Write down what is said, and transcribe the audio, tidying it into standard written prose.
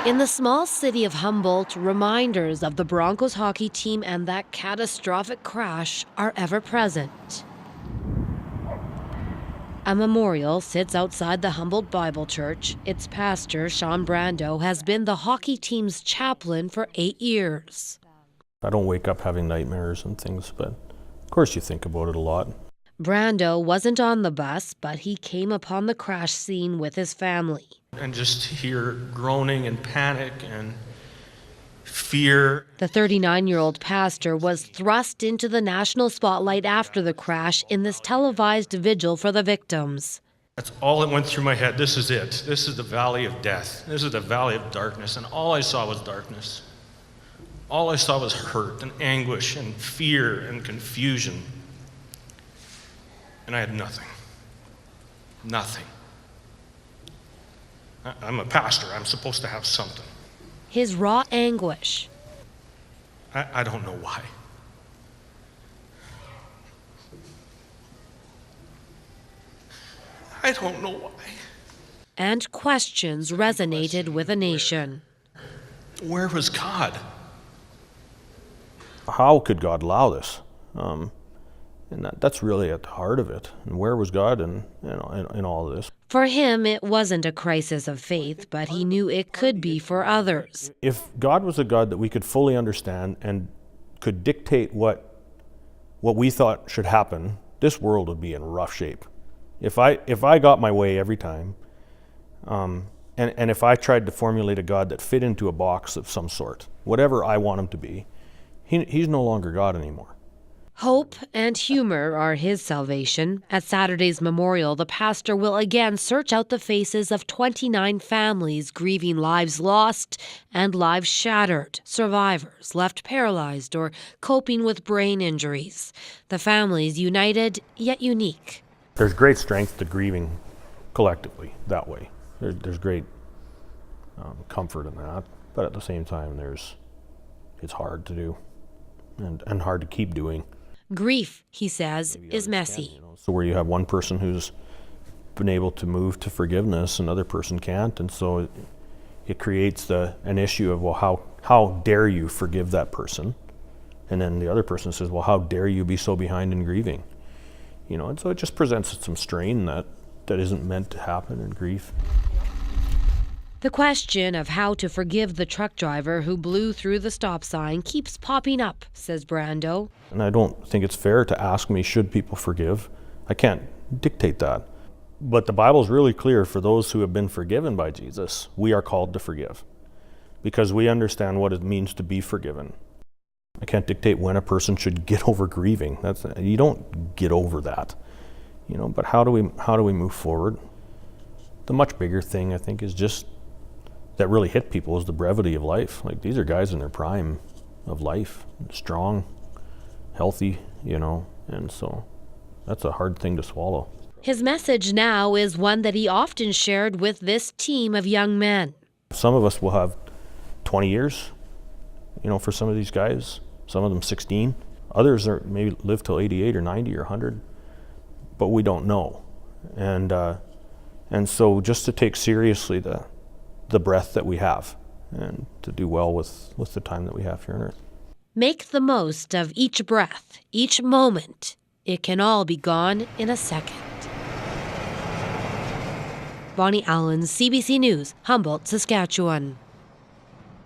In the small city of Humboldt, reminders of the Broncos hockey team and that catastrophic crash are ever present. A memorial sits outside the Humboldt Bible Church. Its pastor, Sean Brandow, has been the hockey team's chaplain for 8 years. I don't wake up having nightmares and things, but of course you think about it a lot. Brandow wasn't on the bus, but he came upon the crash scene with his family. And just hear groaning and panic and fear. The 39-year-old pastor was thrust into the national spotlight after the crash in this televised vigil for the victims. That's all that went through my head. This is it. This is the valley of death. This is the valley of darkness. And all I saw was darkness. All I saw was hurt and anguish and fear and confusion. And I had nothing. Nothing. I'm a pastor. I'm supposed to have something. His raw anguish. I don't know why. I don't know why. And questions resonated with a nation. Where was God? How could God allow this? And that's really at the heart of it. And where was God in all of this? For him, it wasn't a crisis of faith, but he knew it could be for others. If God was a God that we could fully understand and could dictate what we thought should happen, this world would be in rough shape. If I got my way every time, and if I tried to formulate a God that fit into a box of some sort, whatever I want him to be, he's no longer God anymore. Hope and humor are his salvation. At Saturday's memorial, the pastor will again search out the faces of 29 families grieving lives lost and lives shattered, survivors left paralyzed or coping with brain injuries. The families united yet unique. There's great strength to grieving collectively that way. There's great comfort in that, but at the same time, it's hard to do and hard to keep doing. Grief, he says, is messy. So where you have one person who's been able to move to forgiveness, another person can't, and so it creates an issue of, well, how dare you forgive that person? And then the other person says, well, how dare you be so behind in grieving? And so it just presents some strain that isn't meant to happen in grief. The question of how to forgive the truck driver who blew through the stop sign keeps popping up, says Brandow. And I don't think it's fair to ask me, should people forgive? I can't dictate that. But the Bible's really clear for those who have been forgiven by Jesus, we are called to forgive because we understand what it means to be forgiven. I can't dictate when a person should get over grieving. You don't get over that, but how do we move forward? The much bigger thing, I think, is just that really hit people is the brevity of life. Like, these are guys in their prime of life, strong, healthy, and so that's a hard thing to swallow. His message now is one that he often shared with this team of young men. Some of us will have 20 years, for some of these guys, some of them 16. Others are maybe live till 88 or 90 or 100, but we don't know. And so just to take seriously the breath that we have and to do well with the time that we have here on earth. Make the most of each breath, each moment. It can all be gone in a second. Bonnie Allen, CBC News, Humboldt, Saskatchewan.